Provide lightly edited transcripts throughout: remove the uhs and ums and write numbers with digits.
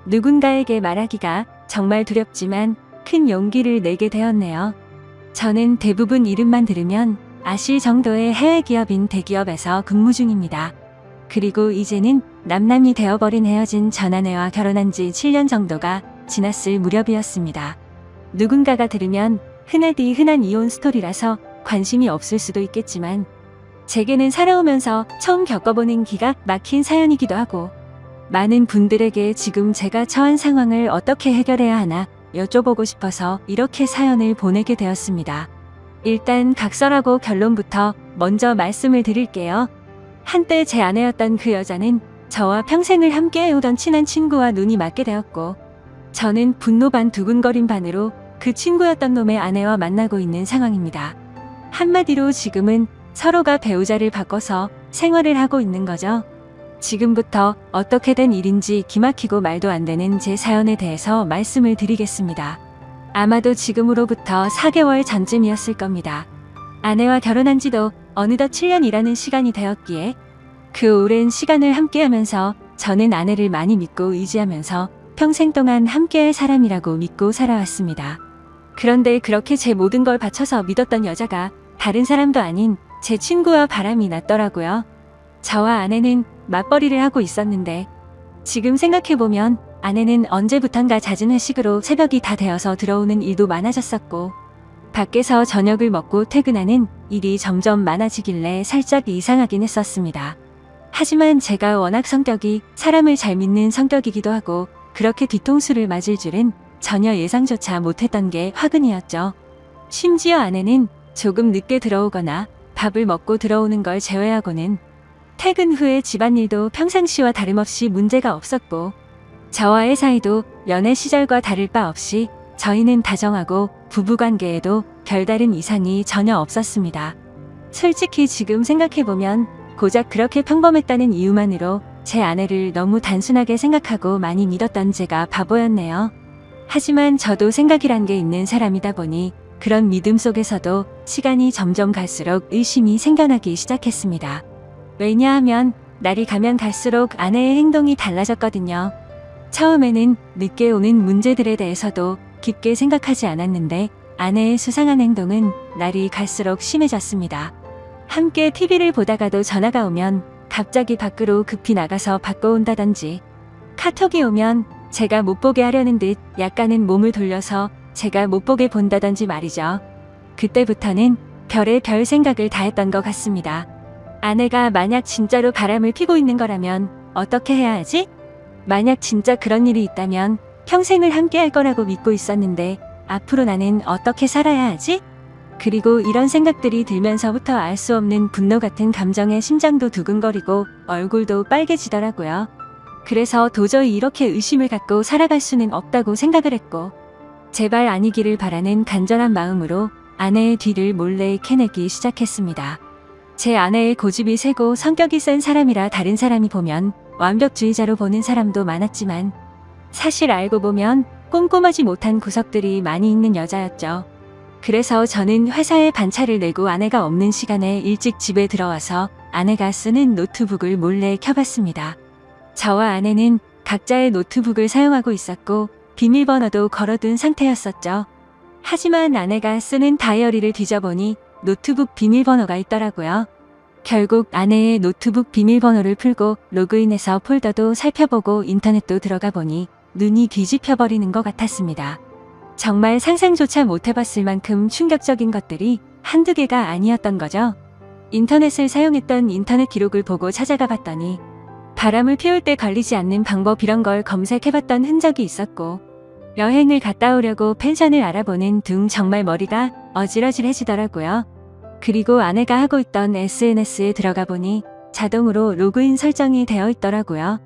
누군가에게 말하기가 정말 두렵지만 큰 용기를 내게 되었네요. 저는 대부분 이름만 들으면 아실 정도의 해외 기업인 대기업에서 근무 중입니다. 그리고 이제는 남남이 되어버린 헤어진 전 아내와 결혼한 지 7년 정도가 지났을 무렵이었습니다. 누군가가 들으면 흔하디 흔한 이혼 스토리라서 관심이 없을 수도 있겠지만 제게는 살아오면서 처음 겪어보는 기가 막힌 사연이기도 하고 많은 분들에게 지금 제가 처한 상황을 어떻게 해결해야 하나 여쭤보고 싶어서 이렇게 사연을 보내게 되었습니다. 일단 각설하고 결론부터 먼저 말씀을 드릴게요. 한때 제 아내였던 그 여자는 저와 평생을 함께 해오던 친한 친구와 눈이 맞게 되었고 저는 분노 반 두근거림 반으로 그 친구였던 놈의 아내와 만나고 있는 상황입니다. 한마디로 지금은 서로가 배우자를 바꿔서 생활을 하고 있는 거죠. 지금부터 어떻게 된 일인지 기막히고 말도 안 되는 제 사연에 대해서 말씀을 드리겠습니다. 아마도 지금으로부터 4개월 전쯤이었을 겁니다. 아내와 결혼한 지도 어느덧 7년이라는 시간이 되었기에 그 오랜 시간을 함께하면서 저는 아내를 많이 믿고 의지하면서 평생 동안 함께할 사람이라고 믿고 살아왔습니다. 그런데 그렇게 제 모든 걸 바쳐서 믿었던 여자가 다른 사람도 아닌 제 친구와 바람이 났더라고요. 저와 아내는 맞벌이를 하고 있었는데 지금 생각해보면 아내는 언제부턴가 잦은 회식으로 새벽이 다 되어서 들어오는 일도 많아졌었고 밖에서 저녁을 먹고 퇴근하는 일이 점점 많아지길래 살짝 이상하긴 했었습니다. 하지만 제가 워낙 성격이 사람을 잘 믿는 성격이기도 하고 그렇게 뒤통수를 맞을 줄은 전혀 예상조차 못했던 게 화근이었죠. 심지어 아내는 조금 늦게 들어오거나 밥을 먹고 들어오는 걸 제외하고는 퇴근 후에 집안일도 평상시와 다름없이 문제가 없었고 저와의 사이도 연애 시절과 다를 바 없이 저희는 다정하고 부부관계에도 별다른 이상이 전혀 없었습니다. 솔직히 지금 생각해보면 고작 그렇게 평범했다는 이유만으로 제 아내를 너무 단순하게 생각하고 많이 믿었던 제가 바보였네요. 하지만 저도 생각이란 게 있는 사람이다 보니 그런 믿음 속에서도 시간이 점점 갈수록 의심이 생겨나기 시작했습니다. 왜냐하면 날이 가면 갈수록 아내의 행동이 달라졌거든요. 처음에는 늦게 오는 문제들에 대해서도 깊게 생각하지 않았는데 아내의 수상한 행동은 날이 갈수록 심해졌습니다. 함께 TV를 보다가도 전화가 오면 갑자기 밖으로 급히 나가서 받고 온다든지 카톡이 오면 제가 못 보게 하려는 듯 약간은 몸을 돌려서 제가 못 보게 본다든지 말이죠. 그때부터는 별의 별 생각을 다 했던 것 같습니다. 아내가 만약 진짜로 바람을 피고 있는 거라면 어떻게 해야 하지? 만약 진짜 그런 일이 있다면 평생을 함께 할 거라고 믿고 있었는데 앞으로 나는 어떻게 살아야 하지? 그리고 이런 생각들이 들면서부터 알 수 없는 분노 같은 감정에 심장도 두근거리고 얼굴도 빨개지더라고요. 그래서 도저히 이렇게 의심을 갖고 살아갈 수는 없다고 생각을 했고 제발 아니기를 바라는 간절한 마음으로 아내의 뒤를 몰래 캐내기 시작했습니다. 제 아내의 고집이 세고 성격이 센 사람이라 다른 사람이 보면 완벽주의자로 보는 사람도 많았지만 사실 알고 보면 꼼꼼하지 못한 구석들이 많이 있는 여자였죠. 그래서 저는 회사에 반차를 내고 아내가 없는 시간에 일찍 집에 들어와서 아내가 쓰는 노트북을 몰래 켜봤습니다. 저와 아내는 각자의 노트북을 사용하고 있었고 비밀번호도 걸어둔 상태였었죠. 하지만 아내가 쓰는 다이어리를 뒤져보니 노트북 비밀번호가 있더라고요. 결국 아내의 노트북 비밀번호를 풀고 로그인해서 폴더도 살펴보고 인터넷도 들어가 보니 눈이 뒤집혀버리는 것 같았습니다. 정말 상상조차 못해봤을 만큼 충격적인 것들이 한두 개가 아니었던 거죠. 인터넷을 사용했던 인터넷 기록을 보고 찾아가 봤더니 바람을 피울 때 걸리지 않는 방법 이런 걸 검색해봤던 흔적이 있었고 여행을 갔다 오려고 펜션을 알아보는 등 정말 머리가 어질어질해지더라고요. 그리고 아내가 하고 있던 SNS에 들어가 보니 자동으로 로그인 설정이 되어 있더라고요.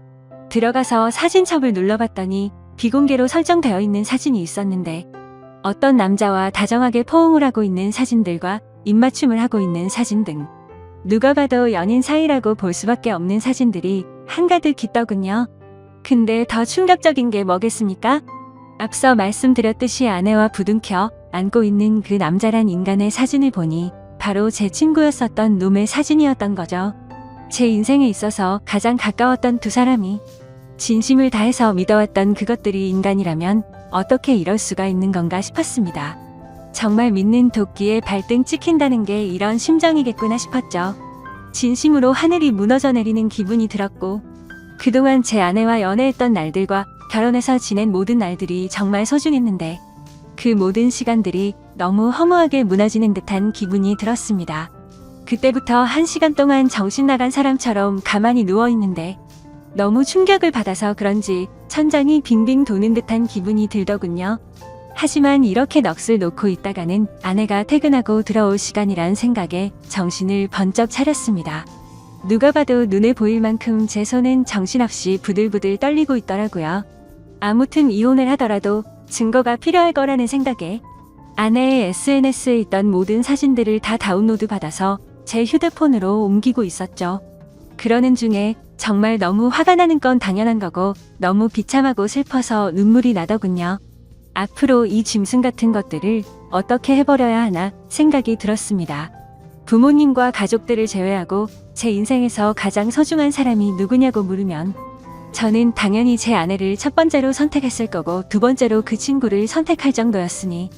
들어가서 사진첩을 눌러봤더니 비공개로 설정되어 있는 사진이 있었는데 어떤 남자와 다정하게 포옹을 하고 있는 사진들과 입맞춤을 하고 있는 사진 등 누가 봐도 연인 사이라고 볼 수밖에 없는 사진들이 한가득 있더군요. 근데 더 충격적인 게 뭐겠습니까? 앞서 말씀드렸듯이 아내와 부둥켜 안고 있는 그 남자란 인간의 사진을 보니 바로 제 친구였었던 놈의 사진이었던 거죠. 제 인생에 있어서 가장 가까웠던 두 사람이 진심을 다해서 믿어왔던 그것들이 인간이라면 어떻게 이럴 수가 있는 건가 싶었습니다. 정말 믿는 도끼에 발등 찍힌다는 게 이런 심정이겠구나 싶었죠. 진심으로 하늘이 무너져 내리는 기분이 들었고, 그동안 제 아내와 연애했던 날들과 결혼해서 지낸 모든 날들이 정말 소중했는데 그 모든 시간들이 너무 허무하게 무너지는 듯한 기분이 들었습니다. 그때부터 1시간 동안 정신 나간 사람처럼 가만히 누워있는데 너무 충격을 받아서 그런지 천장이 빙빙 도는 듯한 기분이 들더군요. 하지만 이렇게 넋을 놓고 있다가는 아내가 퇴근하고 들어올 시간이란 생각에 정신을 번쩍 차렸습니다. 누가 봐도 눈에 보일 만큼 제 손은 정신없이 부들부들 떨리고 있더라고요. 아무튼 이혼을 하더라도 증거가 필요할 거라는 생각에 아내의 SNS에 있던 모든 사진들을 다 다운로드 받아서 제 휴대폰으로 옮기고 있었죠. 그러는 중에 정말 너무 화가 나는 건 당연한 거고 너무 비참하고 슬퍼서 눈물이 나더군요. 앞으로 이 짐승 같은 것들을 어떻게 해버려야 하나 생각이 들었습니다. 부모님과 가족들을 제외하고 제 인생에서 가장 소중한 사람이 누구냐고 물으면 저는 당연히 제 아내를 첫 번째로 선택했을 거고 두 번째로 그 친구를 선택할 정도였으니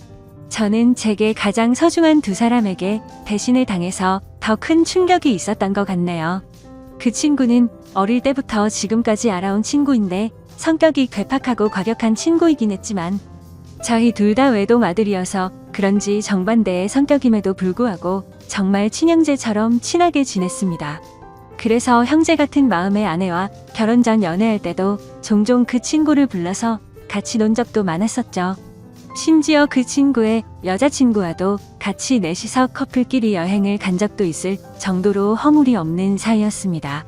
저는 제게 가장 소중한 두 사람에게 배신을 당해서 더 큰 충격이 있었던 것 같네요. 그 친구는 어릴 때부터 지금까지 알아온 친구인데 성격이 괴팍하고 과격한 친구이긴 했지만 저희 둘 다 외동 아들이어서 그런지 정반대의 성격임에도 불구하고 정말 친형제처럼 친하게 지냈습니다. 그래서 형제 같은 마음의 아내와 결혼 전 연애할 때도 종종 그 친구를 불러서 같이 논 적도 많았었죠. 심지어 그 친구의 여자친구와도 같이 넷이서 커플끼리 여행을 간 적도 있을 정도로 허물이 없는 사이였습니다.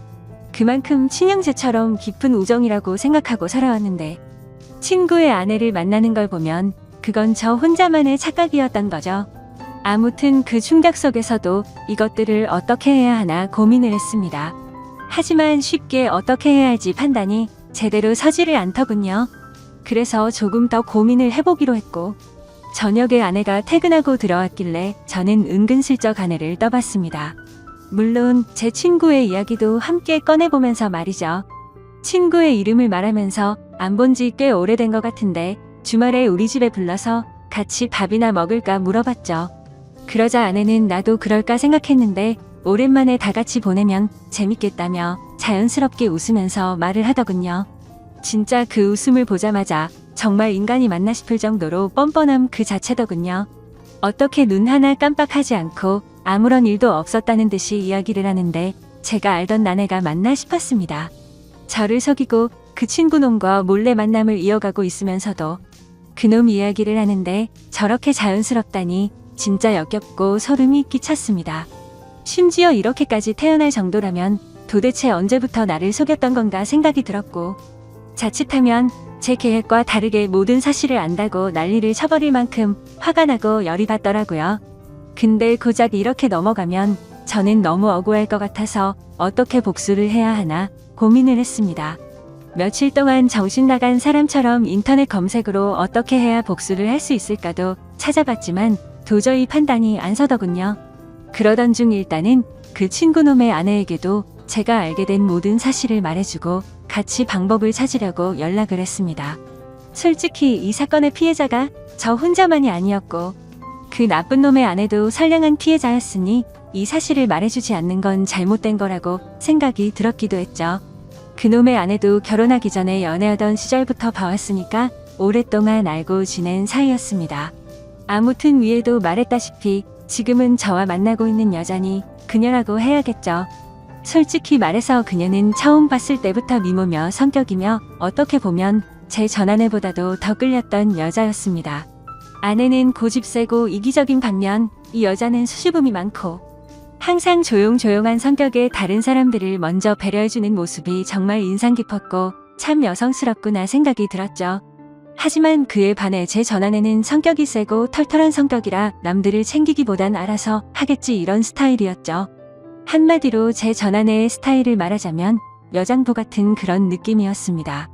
그만큼 친형제처럼 깊은 우정이라고 생각하고 살아왔는데 친구의 아내를 만나는 걸 보면 그건 저 혼자만의 착각이었던 거죠. 아무튼 그 충격 속에서도 이것들을 어떻게 해야 하나 고민을 했습니다. 하지만 쉽게 어떻게 해야 할지 판단이 제대로 서지를 않더군요. 그래서 조금 더 고민을 해보기로 했고 저녁에 아내가 퇴근하고 들어왔길래 저는 은근슬쩍 아내를 떠봤습니다. 물론 제 친구의 이야기도 함께 꺼내보면서 말이죠. 친구의 이름을 말하면서 안 본 지 꽤 오래된 것 같은데 주말에 우리 집에 불러서 같이 밥이나 먹을까 물어봤죠. 그러자 아내는 나도 그럴까 생각했는데 오랜만에 다 같이 보내면 재밌겠다며 자연스럽게 웃으면서 말을 하더군요. 진짜 그 웃음을 보자마자 정말 인간이 맞나 싶을 정도로 뻔뻔함 그 자체더군요. 어떻게 눈 하나 깜빡하지 않고 아무런 일도 없었다는 듯이 이야기를 하는데 제가 알던 아내가 맞나 싶었습니다. 저를 속이고 그 친구 놈과 몰래 만남을 이어가고 있으면서도 그놈 이야기를 하는데 저렇게 자연스럽다니 진짜 역겹고 소름이 끼쳤습니다. 심지어 이렇게까지 태어날 정도라면 도대체 언제부터 나를 속였던 건가 생각이 들었고 자칫하면 제 계획과 다르게 모든 사실을 안다고 난리를 쳐버릴 만큼 화가 나고 열이 받더라고요. 근데 고작 이렇게 넘어가면 저는 너무 억울할 것 같아서 어떻게 복수를 해야 하나 고민을 했습니다. 며칠 동안 정신 나간 사람처럼 인터넷 검색으로 어떻게 해야 복수를 할 수 있을까도 찾아봤지만 도저히 판단이 안 서더군요. 그러던 중 일단은 그 친구놈의 아내에게도 제가 알게 된 모든 사실을 말해주고 같이 방법을 찾으려고 연락을 했습니다. 솔직히 이 사건의 피해자가 저 혼자만이 아니었고 그 나쁜 놈의 아내도 선량한 피해자였으니 이 사실을 말해주지 않는 건 잘못된 거라고 생각이 들었기도 했죠. 그놈의 아내도 결혼하기 전에 연애하던 시절부터 봐왔으니까 오랫동안 알고 지낸 사이였습니다. 아무튼 위에도 말했다시피 지금은 저와 만나고 있는 여자니 그녀라고 해야겠죠. 솔직히 말해서 그녀는 처음 봤을 때부터 미모며 성격이며 어떻게 보면 제 전아내보다도 더 끌렸던 여자였습니다. 아내는 고집세고 이기적인 반면 이 여자는 수줍음이 많고 항상 조용조용한 성격의 다른 사람들을 먼저 배려해주는 모습이 정말 인상 깊었고 참 여성스럽구나 생각이 들었죠. 하지만 그에 반해 제 전아내는 성격이 세고 털털한 성격이라 남들을 챙기기보단 알아서 하겠지 이런 스타일이었죠. 한마디로 제 전아내의 스타일을 말하자면 여장부 같은 그런 느낌이었습니다.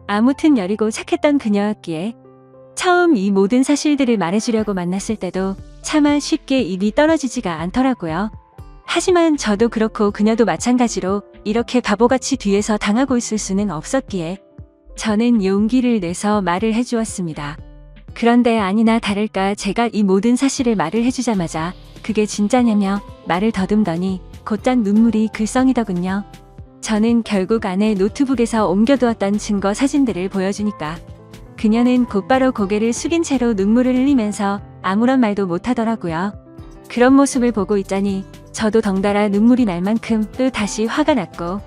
아무튼 여리고 착했던 그녀였기에 처음 이 모든 사실들을 말해주려고 만났을 때도 차마 쉽게 입이 떨어지지가 않더라고요. 하지만 저도 그렇고 그녀도 마찬가지로 이렇게 바보같이 뒤에서 당하고 있을 수는 없었기에 저는 용기를 내서 말을 해주었습니다. 그런데 아니나 다를까 제가 이 모든 사실을 말을 해주자마자 그게 진짜냐며 말을 더듬더니 곧장 눈물이 글썽이더군요. 저는 결국 아내 노트북에서 옮겨두었던 증거 사진들을 보여주니까 그녀는 곧바로 고개를 숙인 채로 눈물을 흘리면서 아무런 말도 못하더라고요. 그런 모습을 보고 있자니 저도 덩달아 눈물이 날 만큼 또 다시 화가 났고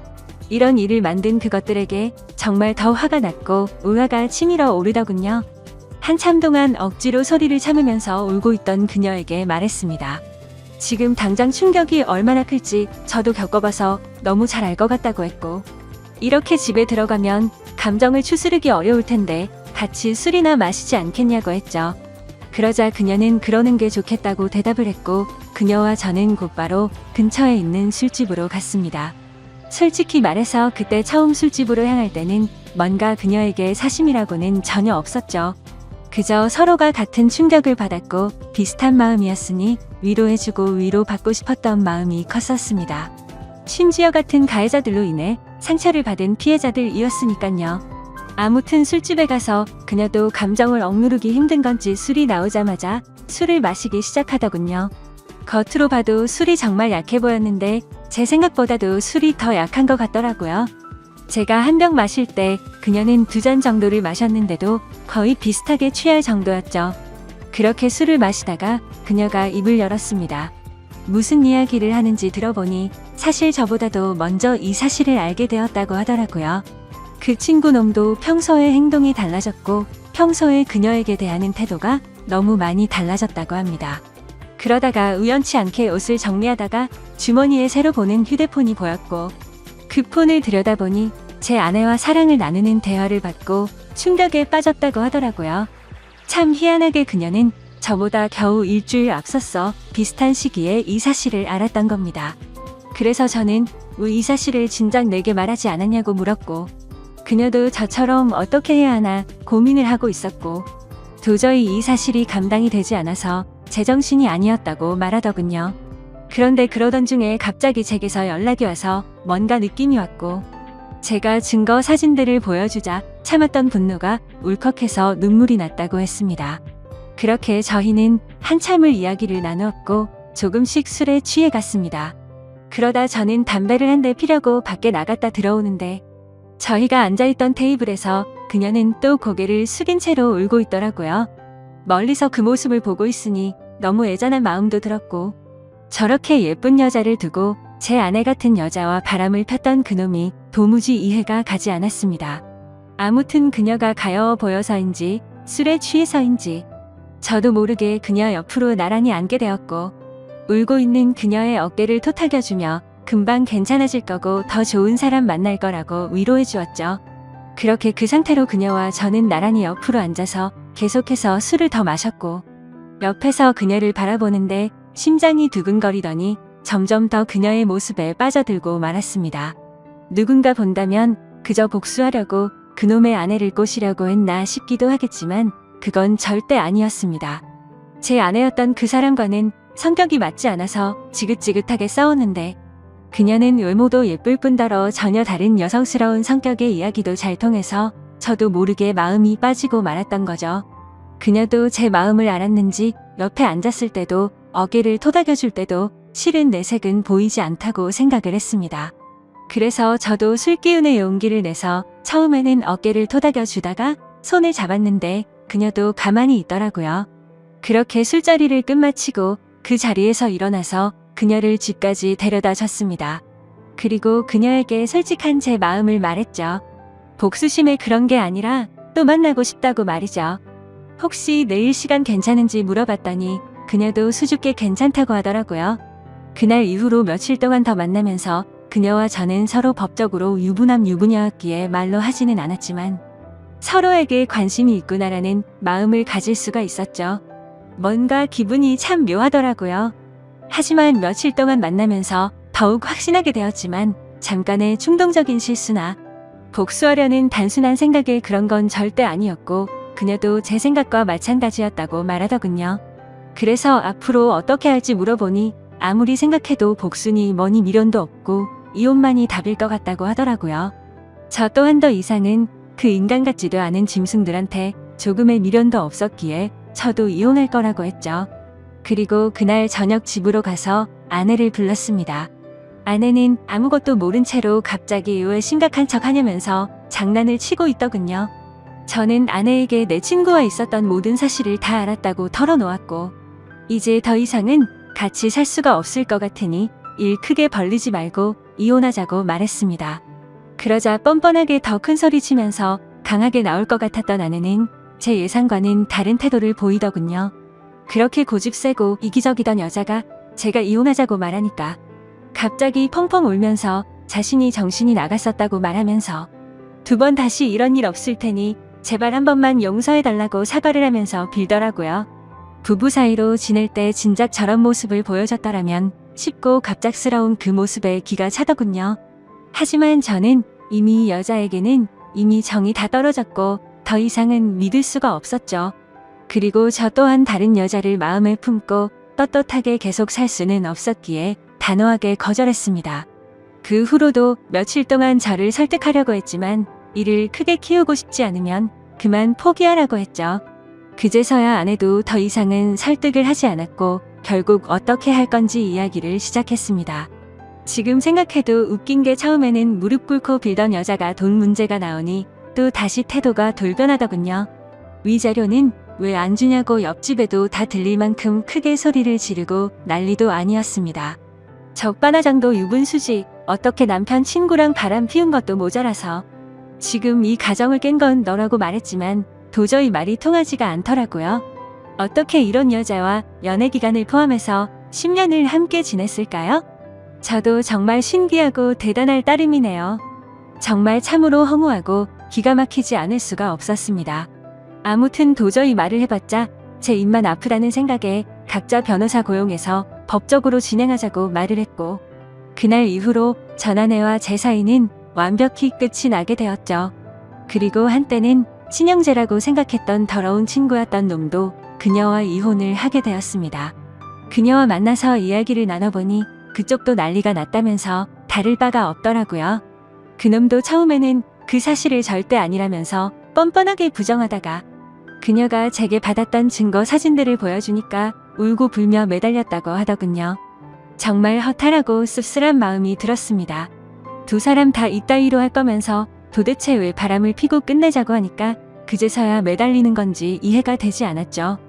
이런 일을 만든 그것들에게 정말 더 화가 났고 우화가 치밀어 오르더군요. 한참 동안 억지로 소리를 참으면서 울고 있던 그녀에게 말했습니다. 지금 당장 충격이 얼마나 클지 저도 겪어봐서 너무 잘 알 것 같다고 했고 이렇게 집에 들어가면 감정을 추스르기 어려울 텐데 같이 술이나 마시지 않겠냐고 했죠. 그러자 그녀는 그러는 게 좋겠다고 대답을 했고 그녀와 저는 곧바로 근처에 있는 술집으로 갔습니다. 솔직히 말해서 그때 처음 술집으로 향할 때는 뭔가 그녀에게 사심이라고는 전혀 없었죠. 그저 서로가 같은 충격을 받았고 비슷한 마음이었으니 위로해주고 위로받고 싶었던 마음이 컸었습니다. 심지어 같은 가해자들로 인해 상처를 받은 피해자들이었으니깐요. 아무튼 술집에 가서 그녀도 감정을 억누르기 힘든 건지 술이 나오자마자 술을 마시기 시작하더군요. 겉으로 봐도 술이 정말 약해 보였는데 제 생각보다도 술이 더 약한 것 같더라고요. 제가 한 병 마실 때 그녀는 2잔 정도를 마셨는데도 거의 비슷하게 취할 정도였죠. 그렇게 술을 마시다가 그녀가 입을 열었습니다. 무슨 이야기를 하는지 들어보니 사실 저보다도 먼저 이 사실을 알게 되었다고 하더라고요. 그 친구 놈도 평소의 행동이 달라졌고 평소에 그녀에게 대하는 태도가 너무 많이 달라졌다고 합니다. 그러다가 우연치 않게 옷을 정리하다가 주머니에 새로 보는 휴대폰이 보였고 그 폰을 들여다보니 제 아내와 사랑을 나누는 대화를 받고 충격에 빠졌다고 하더라고요. 참 희한하게 그녀는 저보다 겨우 일주일 앞섰어 비슷한 시기에 이 사실을 알았던 겁니다. 그래서 저는 왜 이 사실을 진작 내게 말하지 않았냐고 물었고 그녀도 저처럼 어떻게 해야 하나 고민을 하고 있었고 도저히 이 사실이 감당이 되지 않아서 제정신이 아니었다고 말하더군요. 그런데 그러던 중에 갑자기 제게서 연락이 와서 뭔가 느낌이 왔고 제가 증거 사진들을 보여주자 참았던 분노가 울컥해서 눈물이 났다고 했습니다. 그렇게 저희는 한참을 이야기를 나누었고 조금씩 술에 취해 갔습니다. 그러다 저는 담배를 한 대 피려고 밖에 나갔다 들어오는데 저희가 앉아있던 테이블에서 그녀는 또 고개를 숙인 채로 울고 있더라고요. 멀리서 그 모습을 보고 있으니 너무 애잔한 마음도 들었고 저렇게 예쁜 여자를 두고 제 아내 같은 여자와 바람을 폈던 그놈이 도무지 이해가 가지 않았습니다. 아무튼 그녀가 가여워 보여서인지 술에 취해서인지 저도 모르게 그녀 옆으로 나란히 앉게 되었고 울고 있는 그녀의 어깨를 토닥여주며 금방 괜찮아질 거고 더 좋은 사람 만날 거라고 위로해 주었죠. 그렇게 그 상태로 그녀와 저는 나란히 옆으로 앉아서 계속해서 술을 더 마셨고 옆에서 그녀를 바라보는데 심장이 두근거리더니 점점 더 그녀의 모습에 빠져들고 말았습니다. 누군가 본다면 그저 복수하려고 그놈의 아내를 꼬시려고 했나 싶기도 하겠지만 그건 절대 아니었습니다. 제 아내였던 그 사람과는 성격이 맞지 않아서 지긋지긋하게 싸웠는데 그녀는 외모도 예쁠 뿐더러 전혀 다른 여성스러운 성격의 이야기도 잘 통해서 저도 모르게 마음이 빠지고 말았던 거죠. 그녀도 제 마음을 알았는지 옆에 앉았을 때도 어깨를 토닥여줄 때도 실은 내색은 보이지 않다고 생각을 했습니다. 그래서 저도 술 기운의 용기를 내서 처음에는 어깨를 토닥여주다가 손을 잡았는데 그녀도 가만히 있더라고요. 그렇게 술자리를 끝마치고 그 자리에서 일어나서 그녀를 집까지 데려다 줬습니다. 그리고 그녀에게 솔직한 제 마음을 말했죠. 복수심에 그런 게 아니라 또 만나고 싶다고 말이죠. 혹시 내일 시간 괜찮은지 물어봤더니 그녀도 수줍게 괜찮다고 하더라고요. 그날 이후로 며칠 동안 더 만나면서 그녀와 저는 서로 법적으로 유부남 유부녀였기에 말로 하지는 않았지만 서로에게 관심이 있구나라는 마음을 가질 수가 있었죠. 뭔가 기분이 참 묘하더라고요. 하지만 며칠 동안 만나면서 더욱 확신하게 되었지만 잠깐의 충동적인 실수나 복수하려는 단순한 생각에 그런 건 절대 아니었고 그녀도 제 생각과 마찬가지였다고 말하더군요. 그래서 앞으로 어떻게 할지 물어보니 아무리 생각해도 복수니 뭐니 미련도 없고 이혼만이 답일 것 같다고 하더라고요. 저 또한 더 이상은 그 인간 같지도 않은 짐승들한테 조금의 미련도 없었기에 저도 이혼할 거라고 했죠. 그리고 그날 저녁 집으로 가서 아내를 불렀습니다. 아내는 아무것도 모른 채로 갑자기 왜 심각한 척 하냐면서 장난을 치고 있더군요. 저는 아내에게 내 친구와 있었던 모든 사실을 다 알았다고 털어놓았고, 이제 더 이상은 같이 살 수가 없을 것 같으니 일 크게 벌리지 말고 이혼하자고 말했습니다. 그러자 뻔뻔하게 더 큰 소리 치면서 강하게 나올 것 같았던 아내는 제 예상과는 다른 태도를 보이더군요. 그렇게 고집세고 이기적이던 여자가 제가 이혼하자고 말하니까 갑자기 펑펑 울면서 자신이 정신이 나갔었다고 말하면서 2번 다시 이런 일 없을 테니 제발 한 번만 용서해달라고 사과를 하면서 빌더라고요. 부부 사이로 지낼 때 진작 저런 모습을 보여줬더라면 쉽고 갑작스러운 그 모습에 기가 차더군요. 하지만 저는 이미 여자에게는 이미 정이 다 떨어졌고 더 이상은 믿을 수가 없었죠. 그리고 저 또한 다른 여자를 마음에 품고 떳떳하게 계속 살 수는 없었기에 단호하게 거절했습니다. 그 후로도 며칠 동안 저를 설득하려고 했지만 이를 크게 키우고 싶지 않으면 그만 포기하라고 했죠. 그제서야 아내도 더 이상은 설득을 하지 않았고 결국 어떻게 할 건지 이야기를 시작했습니다. 지금 생각해도 웃긴 게 처음에는 무릎 꿇고 빌던 여자가 돈 문제가 나오니 또 다시 태도가 돌변하더군요. 위자료는 왜 안 주냐고 옆집에도 다 들릴 만큼 크게 소리를 지르고 난리도 아니었습니다. 적반하장도 유분수지 어떻게 남편 친구랑 바람 피운 것도 모자라서 지금 이 가정을 깬 건 너라고 말했지만 도저히 말이 통하지가 않더라고요. 어떻게 이런 여자와 연애 기간을 포함해서 10년을 함께 지냈을까요? 저도 정말 신기하고 대단할 따름이네요. 정말 참으로 허무하고 기가 막히지 않을 수가 없었습니다. 아무튼 도저히 말을 해봤자 제 입만 아프다는 생각에 각자 변호사 고용해서 법적으로 진행하자고 말을 했고, 그날 이후로 전 아내와 제 사이는 완벽히 끝이 나게 되었죠. 그리고 한때는 친형제라고 생각했던 더러운 친구였던 놈도 그녀와 이혼을 하게 되었습니다. 그녀와 만나서 이야기를 나눠보니 그쪽도 난리가 났다면서 다를 바가 없더라고요. 그놈도 처음에는 그 사실을 절대 아니라면서 뻔뻔하게 부정하다가 그녀가 제게 받았던 증거 사진들을 보여주니까 울고 불며 매달렸다고 하더군요. 정말 허탈하고 씁쓸한 마음이 들었습니다. 2 사람 다 이따위로 할 거면서 도대체 왜 바람을 피고 끝내자고 하니까 그제서야 매달리는 건지 이해가 되지 않았죠.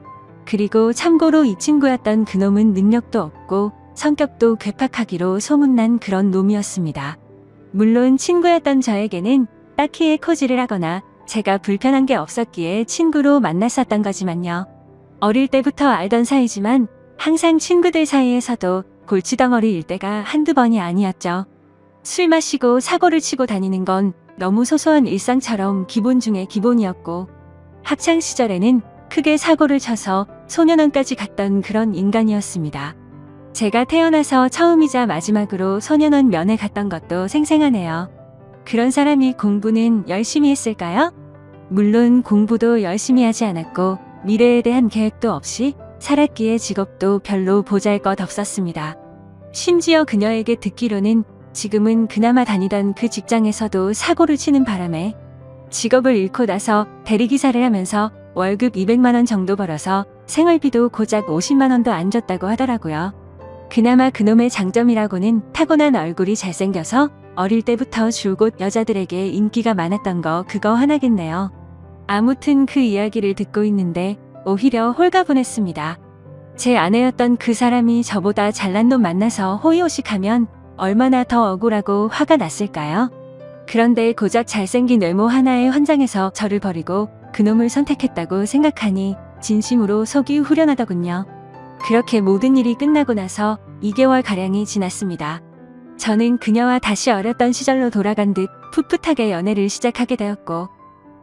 그리고 참고로 이 친구였던 그놈은 능력도 없고 성격도 괴팍하기로 소문난 그런 놈이었습니다. 물론 친구였던 저에게는 딱히 해코지를 하거나 제가 불편한 게 없었기에 친구로 만났었던 거지만요. 어릴 때부터 알던 사이지만 항상 친구들 사이에서도 골치덩어리일 때가 한두 번이 아니었죠. 술 마시고 사고를 치고 다니는 건 너무 소소한 일상처럼 기본 중에 기본이었고, 학창 시절에는 크게 사고를 쳐서 소년원까지 갔던 그런 인간이었습니다. 제가 태어나서 처음이자 마지막으로 소년원 면회 갔던 것도 생생하네요. 그런 사람이 공부는 열심히 했을까요? 물론 공부도 열심히 하지 않았고 미래에 대한 계획도 없이 살았기에 직업도 별로 보잘것 없었습니다. 심지어 그녀에게 듣기로는 지금은 그나마 다니던 그 직장에서도 사고를 치는 바람에 직업을 잃고 나서 대리기사를 하면서 월급 200만 원 정도 벌어서 생활비도 고작 50만 원도 안 줬다고 하더라고요. 그나마 그놈의 장점이라고는 타고난 얼굴이 잘생겨서 어릴 때부터 줄곧 여자들에게 인기가 많았던 거 그거 하나겠네요. 아무튼 그 이야기를 듣고 있는데 오히려 홀가분했습니다. 제 아내였던 그 사람이 저보다 잘난 놈 만나서 호의호식하면 얼마나 더 억울하고 화가 났을까요? 그런데 고작 잘생긴 외모 하나에 환장해서 저를 버리고 그놈을 선택했다고 생각하니 진심으로 속이 후련하더군요. 그렇게 모든 일이 끝나고 나서 2개월가량이 지났습니다. 저는 그녀와 다시 어렸던 시절로 돌아간 듯 풋풋하게 연애를 시작하게 되었고,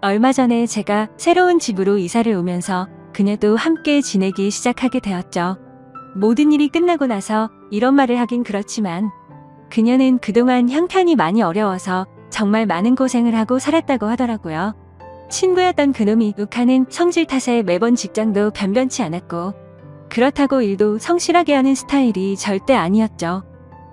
얼마 전에 제가 새로운 집으로 이사를 오면서 그녀도 함께 지내기 시작하게 되었죠. 모든 일이 끝나고 나서 이런 말을 하긴 그렇지만 그녀는 그동안 형편이 많이 어려워서 정말 많은 고생을 하고 살았다고 하더라고요. 친구였던 그놈이 욱하는 성질 탓에 매번 직장도 변변치 않았고, 그렇다고 일도 성실하게 하는 스타일이 절대 아니었죠.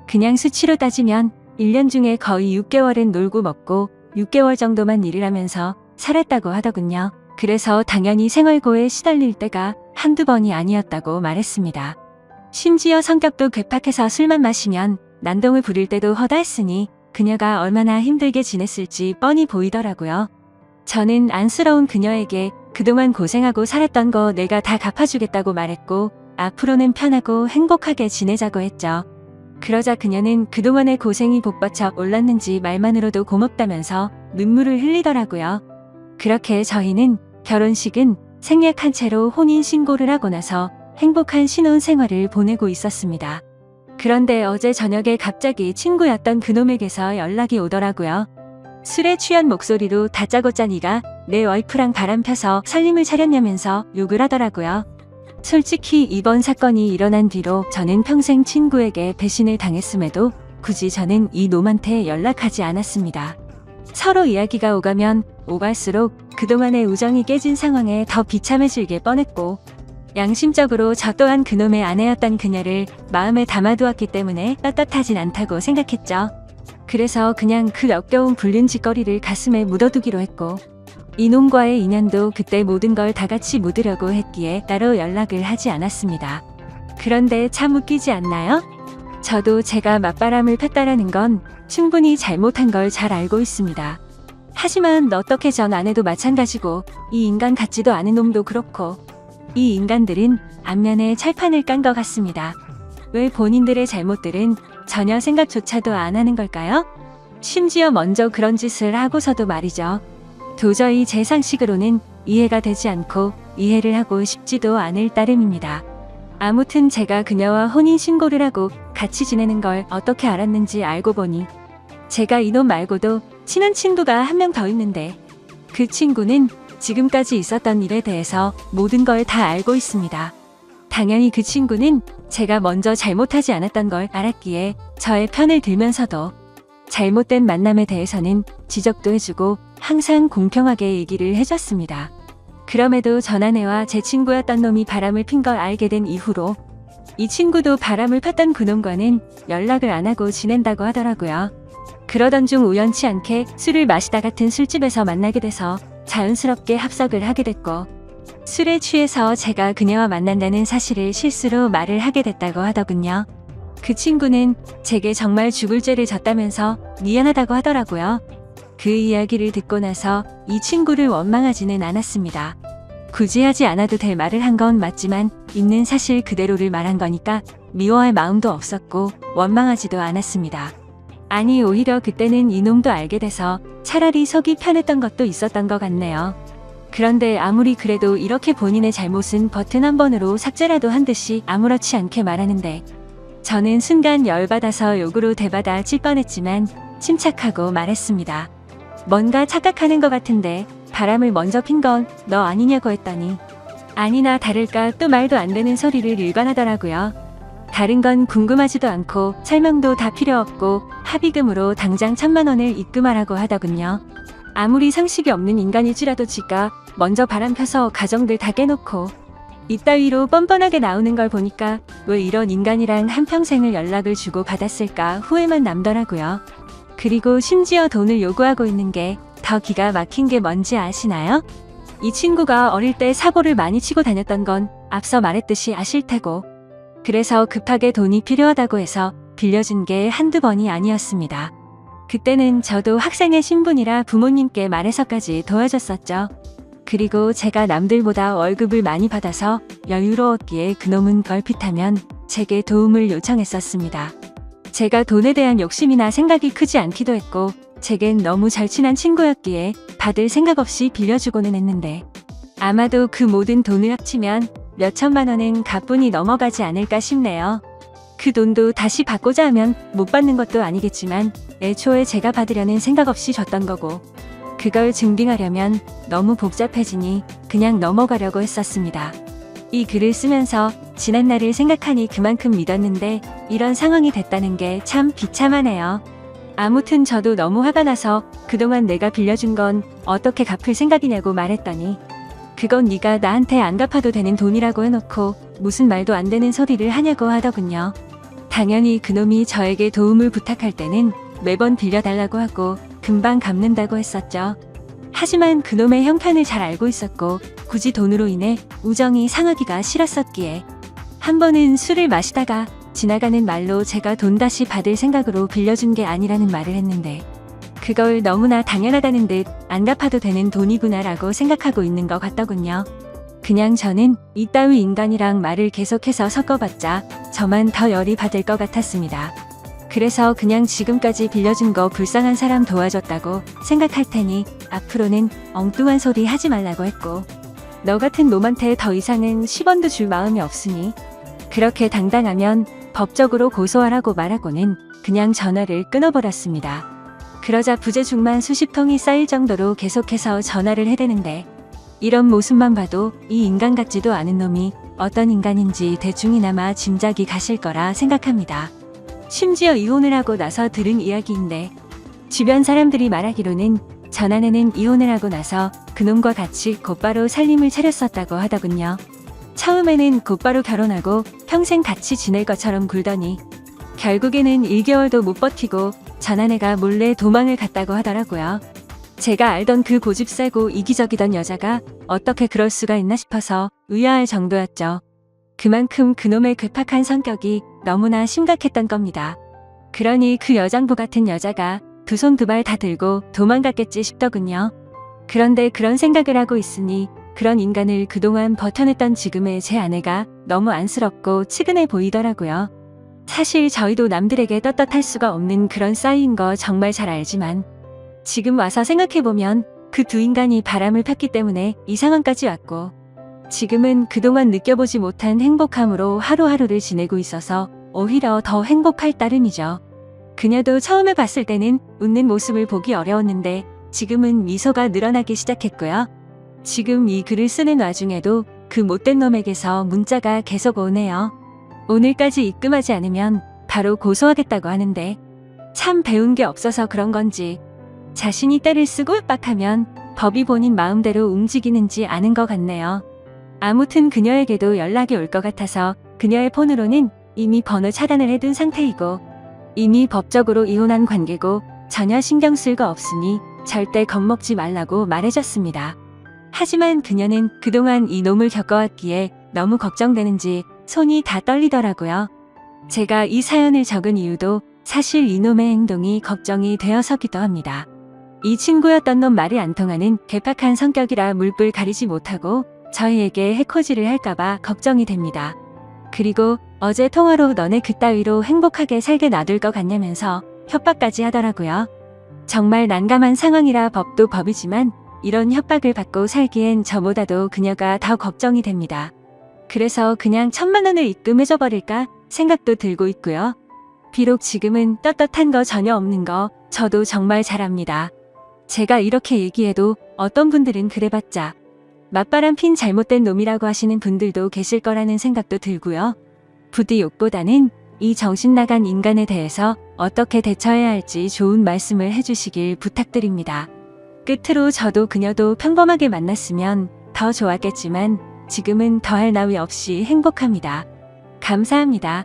그냥 수치로 따지면 1년 중에 거의 6개월은 놀고 먹고 6개월 정도만 일을 하면서 살았다고 하더군요. 그래서 당연히 생활고에 시달릴 때가 한두 번이 아니었다고 말했습니다. 심지어 성격도 괴팍해서 술만 마시면 난동을 부릴 때도 허다했으니 그녀가 얼마나 힘들게 지냈을지 뻔히 보이더라고요. 저는 안쓰러운 그녀에게 그동안 고생하고 살았던 거 내가 다 갚아주겠다고 말했고 앞으로는 편하고 행복하게 지내자고 했죠. 그러자 그녀는 그동안의 고생이 복받쳐 올랐는지 말만으로도 고맙다면서 눈물을 흘리더라고요. 그렇게 저희는 결혼식은 생략한 채로 혼인신고를 하고 나서 행복한 신혼 생활을 보내고 있었습니다. 그런데 어제 저녁에 갑자기 친구였던 그놈에게서 연락이 오더라고요. 술에 취한 목소리로 다짜고짜 네가 내 와이프랑 바람 펴서 살림을 차렸냐면서 욕을 하더라고요. 솔직히 이번 사건이 일어난 뒤로 저는 평생 친구에게 배신을 당했음에도 굳이 저는 이 놈한테 연락하지 않았습니다. 서로 이야기가 오가면 오갈수록 그동안의 우정이 깨진 상황에 더 비참해지게 뻔했고 양심적으로 저 또한 그놈의 아내였던 그녀를 마음에 담아두었기 때문에 떳떳하진 않다고 생각했죠. 그래서 그냥 그 역겨운 불륜짓거리를 가슴에 묻어두기로 했고 이놈과의 인연도 그때 모든 걸 다 같이 묻으려고 했기에 따로 연락을 하지 않았습니다. 그런데 참 웃기지 않나요? 저도 제가 맞바람을 폈다라는 건 충분히 잘못한 걸 잘 알고 있습니다. 하지만 어떻게 전 아내도 마찬가지고 이 인간 같지도 않은 놈도 그렇고 이 인간들은 안면에 철판을 깐 것 같습니다. 왜 본인들의 잘못들은 전혀 생각조차도 안 하는 걸까요? 심지어 먼저 그런 짓을 하고서도 말이죠. 도저히 제 상식으로는 이해가 되지 않고 이해를 하고 싶지도 않을 따름입니다. 아무튼 제가 그녀와 혼인신고를 하고 같이 지내는 걸 어떻게 알았는지 알고 보니 제가 이놈 말고도 친한 친구가 한 명 더 있는데 그 친구는 지금까지 있었던 일에 대해서 모든 걸 다 알고 있습니다. 당연히 그 친구는 제가 먼저 잘못하지 않았던 걸 알았기에 저의 편을 들면서도 잘못된 만남에 대해서는 지적도 해주고 항상 공평하게 얘기를 해줬습니다. 그럼에도 전 아내와 제 친구였던 놈이 바람을 핀 걸 알게 된 이후로 이 친구도 바람을 폈던 그놈과는 연락을 안 하고 지낸다고 하더라고요. 그러던 중 우연치 않게 술을 마시다 같은 술집에서 만나게 돼서 자연스럽게 합석을 하게 됐고 술에 취해서 제가 그녀와 만난다는 사실을 실수로 말을 하게 됐다고 하더군요. 그 친구는 제게 정말 죽을 죄를 졌다면서 미안하다고 하더라고요. 그 이야기를 듣고 나서 이 친구를 원망하지는 않았습니다. 굳이 하지 않아도 될 말을 한 건 맞지만 있는 사실 그대로를 말한 거니까 미워할 마음도 없었고 원망하지도 않았습니다. 아니 오히려 그때는 이놈도 알게 돼서 차라리 속이 편했던 것도 있었던 것 같네요. 그런데 아무리 그래도 이렇게 본인의 잘못은 버튼 한 번으로 삭제라도 한 듯이 아무렇지 않게 말하는데 저는 순간 열받아서 욕으로 대받아 칠 뻔했지만 침착하고 말했습니다. 뭔가 착각하는 것 같은데 바람을 먼저 핀 건 너 아니냐고 했더니 아니나 다를까 또 말도 안 되는 소리를 일관하더라고요. 다른 건 궁금하지도 않고 설명도 다 필요 없고 합의금으로 당장 1,000만 원을 입금하라고 하더군요. 아무리 상식이 없는 인간일지라도 지가 먼저 바람 펴서 가정들 다 깨놓고 이따위로 뻔뻔하게 나오는 걸 보니까 왜 이런 인간이랑 한평생을 연락을 주고 받았을까 후회만 남더라고요. 그리고 심지어 돈을 요구하고 있는 게 더 기가 막힌 게 뭔지 아시나요? 이 친구가 어릴 때 사고를 많이 치고 다녔던 건 앞서 말했듯이 아실 테고 그래서 급하게 돈이 필요하다고 해서 빌려준 게 한두 번이 아니었습니다. 그때는 저도 학생의 신분이라 부모님께 말해서까지 도와줬었죠. 그리고 제가 남들보다 월급을 많이 받아서 여유로웠기에 그놈은 걸핏하면 제게 도움을 요청했었습니다. 제가 돈에 대한 욕심이나 생각이 크지 않기도 했고 제겐 너무 절친한 친구였기에 받을 생각 없이 빌려주고는 했는데 아마도 그 모든 돈을 합치면 몇 천만 원은 가뿐히 넘어가지 않을까 싶네요. 그 돈도 다시 받고자 하면 못 받는 것도 아니겠지만 애초에 제가 받으려는 생각 없이 줬던 거고 그걸 증빙하려면 너무 복잡해지니 그냥 넘어가려고 했었습니다. 이 글을 쓰면서 지난 날을 생각하니 그만큼 믿었는데 이런 상황이 됐다는 게 참 비참하네요. 아무튼 저도 너무 화가 나서 그동안 내가 빌려준 건 어떻게 갚을 생각이냐고 말했더니 그건 네가 나한테 안 갚아도 되는 돈이라고 해놓고 무슨 말도 안 되는 소리를 하냐고 하더군요. 당연히 그놈이 저에게 도움을 부탁할 때는 매번 빌려달라고 하고 금방 갚는다고 했었죠. 하지만 그놈의 형편을 잘 알고 있었고 굳이 돈으로 인해 우정이 상하기가 싫었었기에 한 번은 술을 마시다가 지나가는 말로 제가 돈 다시 받을 생각으로 빌려준 게 아니라는 말을 했는데 그걸 너무나 당연하다는 듯 안 갚아도 되는 돈이구나라고 생각하고 있는 것 같더군요. 그냥 저는 이따위 인간이랑 말을 계속해서 섞어봤자 저만 더 열이 받을 것 같았습니다. 그래서 그냥 지금까지 빌려준 거 불쌍한 사람 도와줬다고 생각할 테니 앞으로는 엉뚱한 소리 하지 말라고 했고 너 같은 놈한테 더 이상은 10원도 줄 마음이 없으니 그렇게 당당하면 법적으로 고소하라고 말하고는 그냥 전화를 끊어버렸습니다. 그러자 부재중만 수십 통이 쌓일 정도로 계속해서 전화를 해대는데 이런 모습만 봐도 이 인간 같지도 않은 놈이 어떤 인간인지 대충이나마 짐작이 가실 거라 생각합니다. 심지어 이혼을 하고 나서 들은 이야기인데 주변 사람들이 말하기로는 전 아내는 이혼을 하고 나서 그놈과 같이 곧바로 살림을 차렸었다고 하더군요. 처음에는 곧바로 결혼하고 평생 같이 지낼 것처럼 굴더니 결국에는 1개월도 못 버티고 전 아내가 몰래 도망을 갔다고 하더라고요. 제가 알던 그 고집세고 이기적이던 여자가 어떻게 그럴 수가 있나 싶어서 의아할 정도였죠. 그만큼 그놈의 괴팍한 성격이 너무나 심각했던 겁니다. 그러니 그 여장부 같은 여자가 두 손 두 발 다 들고 도망갔겠지 싶더군요. 그런데 그런 생각을 하고 있으니 그런 인간을 그동안 버텨냈던 지금의 제 아내가 너무 안쓰럽고 측은해 보이더라고요. 사실 저희도 남들에게 떳떳할 수가 없는 그런 싸이인 거 정말 잘 알지만 지금 와서 생각해보면 그 두 인간이 바람을 폈기 때문에 이 상황까지 왔고 지금은 그동안 느껴보지 못한 행복함으로 하루하루를 지내고 있어서 오히려 더 행복할 따름이죠. 그녀도 처음에 봤을 때는 웃는 모습을 보기 어려웠는데 지금은 미소가 늘어나기 시작했고요. 지금 이 글을 쓰는 와중에도 그 못된 놈에게서 문자가 계속 오네요. 오늘까지 입금하지 않으면 바로 고소하겠다고 하는데 참 배운 게 없어서 그런 건지 자신이 때를 쓰고 협박하면 법이 본인 마음대로 움직이는지 아는 것 같네요. 아무튼 그녀에게도 연락이 올 것 같아서 그녀의 폰으로는 이미 번호 차단을 해둔 상태이고 이미 법적으로 이혼한 관계고 전혀 신경 쓸 거 없으니 절대 겁먹지 말라고 말해줬습니다. 하지만 그녀는 그동안 이 놈을 겪어왔기에 너무 걱정되는지 손이 다 떨리더라고요. 제가 이 사연을 적은 이유도 사실 이놈의 행동이 걱정이 되어서기도 합니다. 이 친구였던 놈 말이 안 통하는 괴팍한 성격이라 물불 가리지 못하고 저희에게 해코지를 할까봐 걱정이 됩니다. 그리고 어제 통화로 너네 그따위로 행복하게 살게 놔둘 것 같냐면서 협박까지 하더라고요. 정말 난감한 상황이라 법도 법이지만 이런 협박을 받고 살기엔 저보다도 그녀가 더 걱정이 됩니다. 그래서 그냥 1000만 원을 입금해줘 버릴까 생각도 들고 있고요. 비록 지금은 떳떳한 거 전혀 없는 거 저도 정말 잘 압니다. 제가 이렇게 얘기해도 어떤 분들은 그래봤자 맞바람 핀 잘못된 놈이라고 하시는 분들도 계실 거라는 생각도 들고요. 부디 욕보다는 이 정신 나간 인간에 대해서 어떻게 대처해야 할지 좋은 말씀을 해주시길 부탁드립니다. 끝으로 저도 그녀도 평범하게 만났으면 더 좋았겠지만 지금은 더할 나위 없이 행복합니다. 감사합니다.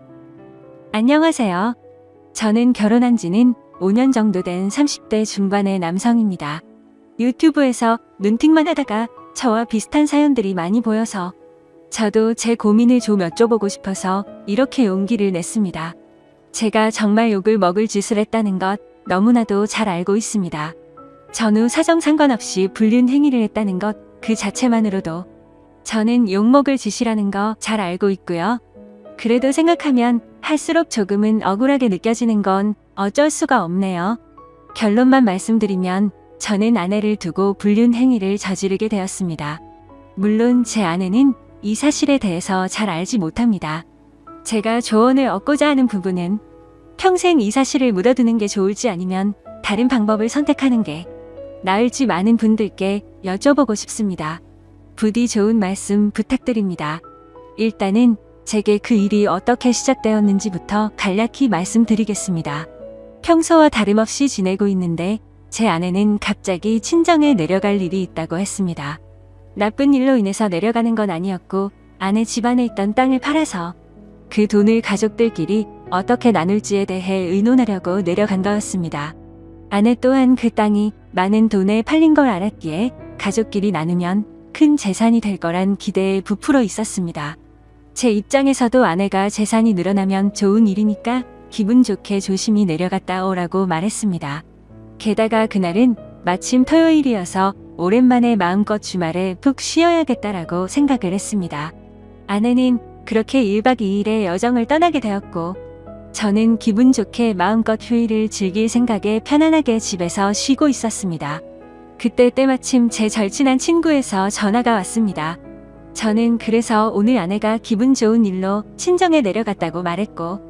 안녕하세요. 저는 결혼한 지는 5년 정도 된 30대 중반의 남성입니다. 유튜브에서 눈팅만 하다가 저와 비슷한 사연들이 많이 보여서 저도 제 고민을 좀 여쭤보고 싶어서 이렇게 용기를 냈습니다. 제가 정말 욕을 먹을 짓을 했다는 것 너무나도 잘 알고 있습니다. 전후 사정 상관없이 불륜 행위를 했다는 것 그 자체만으로도 저는 욕먹을 짓이라는 거 잘 알고 있고요. 그래도 생각하면 할수록 조금은 억울하게 느껴지는 건 어쩔 수가 없네요. 결론만 말씀드리면 저는 아내를 두고 불륜 행위를 저지르게 되었습니다. 물론 제 아내는 이 사실에 대해서 잘 알지 못합니다. 제가 조언을 얻고자 하는 부분은 평생 이 사실을 묻어두는 게 좋을지 아니면 다른 방법을 선택하는 게 나을지 많은 분들께 여쭤보고 싶습니다. 부디 좋은 말씀 부탁드립니다. 일단은 제게 그 일이 어떻게 시작되었는지부터 간략히 말씀드리겠습니다. 평소와 다름없이 지내고 있는데 제 아내는 갑자기 친정에 내려갈 일이 있다고 했습니다. 나쁜 일로 인해서 내려가는 건 아니었고 아내 집안에 있던 땅을 팔아서 그 돈을 가족들끼리 어떻게 나눌지에 대해 의논하려고 내려간 거였습니다. 아내 또한 그 땅이 많은 돈에 팔린 걸 알았기에 가족끼리 나누면 큰 재산이 될 거란 기대에 부풀어 있었습니다. 제 입장에서도 아내가 재산이 늘어나면 좋은 일이니까 기분 좋게 조심히 내려갔다 오라고 말했습니다. 게다가 그날은 마침 토요일이어서 오랜만에 마음껏 주말에 푹 쉬어야겠다라고 생각을 했습니다. 아내는 그렇게 1박 2일의 여정을 떠나게 되었고 저는 기분 좋게 마음껏 휴일을 즐길 생각에 편안하게 집에서 쉬고 있었습니다. 그때 때마침 제 절친한 친구에서 전화가 왔습니다. 저는 그래서 오늘 아내가 기분 좋은 일로 친정에 내려갔다고 말했고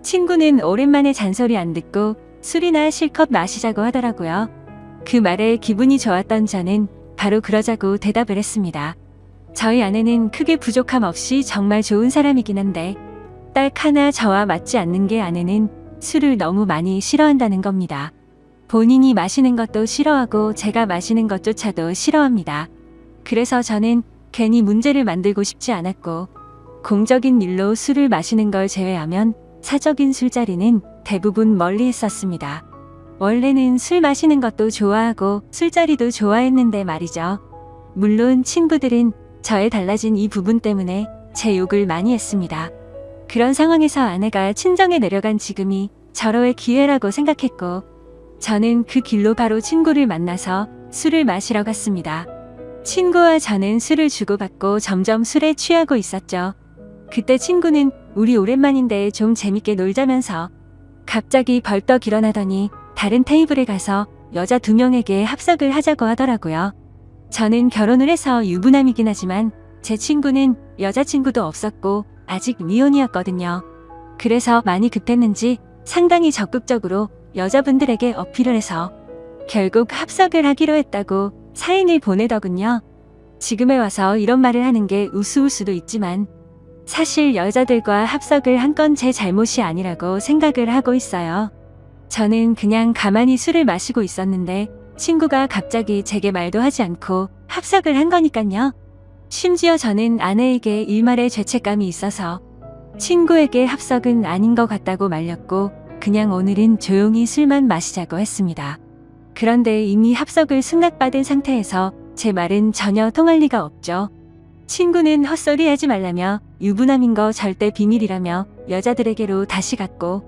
친구는 오랜만에 잔소리 안 듣고 술이나 실컷 마시자고 하더라고요. 그 말에 기분이 좋았던 저는 바로 그러자고 대답을 했습니다. 저희 아내는 크게 부족함 없이 정말 좋은 사람이긴 한데 딱 하나 저와 맞지 않는 게 아내는 술을 너무 많이 싫어한다는 겁니다. 본인이 마시는 것도 싫어하고 제가 마시는 것조차도 싫어합니다. 그래서 저는 괜히 문제를 만들고 싶지 않았고 공적인 일로 술을 마시는 걸 제외하면 사적인 술자리는 대부분 멀리 했었습니다. 원래는 술 마시는 것도 좋아하고 술자리도 좋아했는데 말이죠. 물론 친구들은 저의 달라진 이 부분 때문에 제 욕을 많이 했습니다. 그런 상황에서 아내가 친정에 내려간 지금이 절호의 기회라고 생각했고 저는 그 길로 바로 친구를 만나서 술을 마시러 갔습니다. 친구와 저는 술을 주고받고 점점 술에 취하고 있었죠. 그때 친구는 우리 오랜만인데 좀 재밌게 놀자면서 갑자기 벌떡 일어나더니 다른 테이블에 가서 여자 2명에게 합석을 하자고 하더라고요. 저는 결혼을 해서 유부남이긴 하지만 제 친구는 여자친구도 없었고 아직 미혼이었거든요. 그래서 많이 급했는지 상당히 적극적으로 여자분들에게 어필을 해서 결국 합석을 하기로 했다고 사인을 보내더군요. 지금에 와서 이런 말을 하는 게 우스울 수도 있지만 사실 여자들과 합석을 한 건 제 잘못이 아니라고 생각을 하고 있어요. 저는 그냥 가만히 술을 마시고 있었는데 친구가 갑자기 제게 말도 하지 않고 합석을 한 거니깐요. 심지어 저는 아내에게 일말의 죄책감이 있어서 친구에게 합석은 아닌 것 같다고 말렸고 그냥 오늘은 조용히 술만 마시자고 했습니다. 그런데 이미 합석을 승낙받은 상태에서 제 말은 전혀 통할 리가 없죠. 친구는 헛소리 하지 말라며 유부남인 거 절대 비밀이라며 여자들에게로 다시 갔고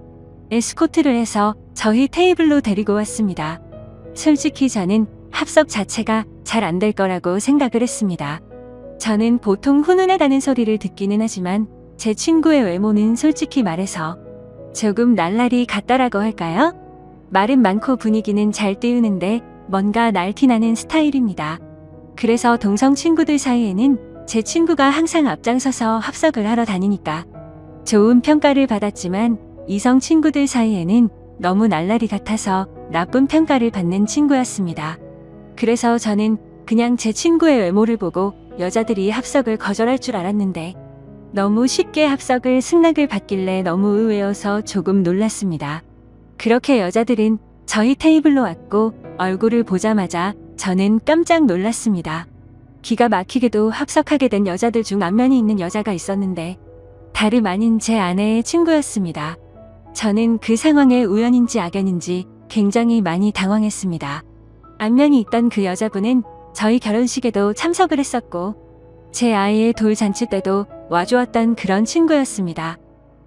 에스코트를 해서 저희 테이블로 데리고 왔습니다. 솔직히 저는 합석 자체가 잘 안 될 거라고 생각을 했습니다. 저는 보통 훈훈하다는 소리를 듣기는 하지만 제 친구의 외모는 솔직히 말해서 조금 날라리 같다라고 할까요? 말은 많고 분위기는 잘 띄우는데 뭔가 날티나는 스타일입니다. 그래서 동성 친구들 사이에는 제 친구가 항상 앞장서서 합석을 하러 다니니까 좋은 평가를 받았지만 이성 친구들 사이에는 너무 날라리 같아서 나쁜 평가를 받는 친구였습니다. 그래서 저는 그냥 제 친구의 외모를 보고 여자들이 합석을 거절할 줄 알았는데 너무 쉽게 합석을 승낙을 받길래 너무 의외여서 조금 놀랐습니다. 그렇게 여자들은 저희 테이블로 왔고 얼굴을 보자마자 저는 깜짝 놀랐습니다. 기가 막히게도 합석하게 된 여자들 중 안면이 있는 여자가 있었는데 다름 아닌 제 아내의 친구였습니다. 저는 그 상황에 우연인지 악연인지 굉장히 많이 당황했습니다. 안면이 있던 그 여자분은 저희 결혼식에도 참석을 했었고 제 아이의 돌잔치 때도 와주었던 그런 친구였습니다.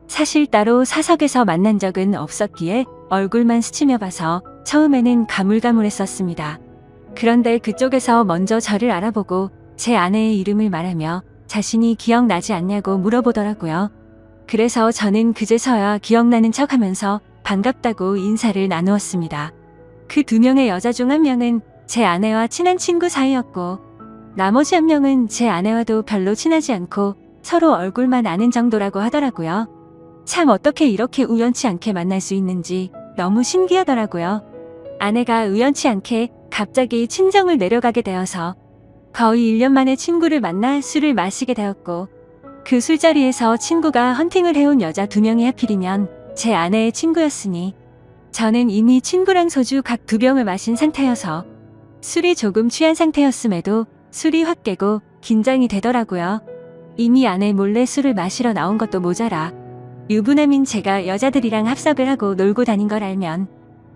사실 따로 사석에서 만난 적은 없었기에 얼굴만 스치며 봐서 처음에는 가물가물했었습니다. 그런데 그쪽에서 먼저 저를 알아보고 제 아내의 이름을 말하며 자신이 기억나지 않냐고 물어보더라고요. 그래서 저는 그제서야 기억나는 척하면서 반갑다고 인사를 나누었습니다. 그 2명의 여자 중 1명은 제 아내와 친한 친구 사이였고 나머지 1명은 제 아내와도 별로 친하지 않고 서로 얼굴만 아는 정도라고 하더라고요. 참 어떻게 이렇게 우연치 않게 만날 수 있는지 너무 신기하더라고요. 아내가 우연치 않게 갑자기 친정을 내려가게 되어서 거의 1년 만에 친구를 만나 술을 마시게 되었고 그 술자리에서 친구가 헌팅을 해온 여자 2명이 하필이면 제 아내의 친구였으니 저는 이미 친구랑 소주 각 2병을 마신 상태여서 술이 조금 취한 상태였음에도 술이 확 깨고 긴장이 되더라고요. 이미 아내 몰래 술을 마시러 나온 것도 모자라 유부남인 제가 여자들이랑 합석을 하고 놀고 다닌 걸 알면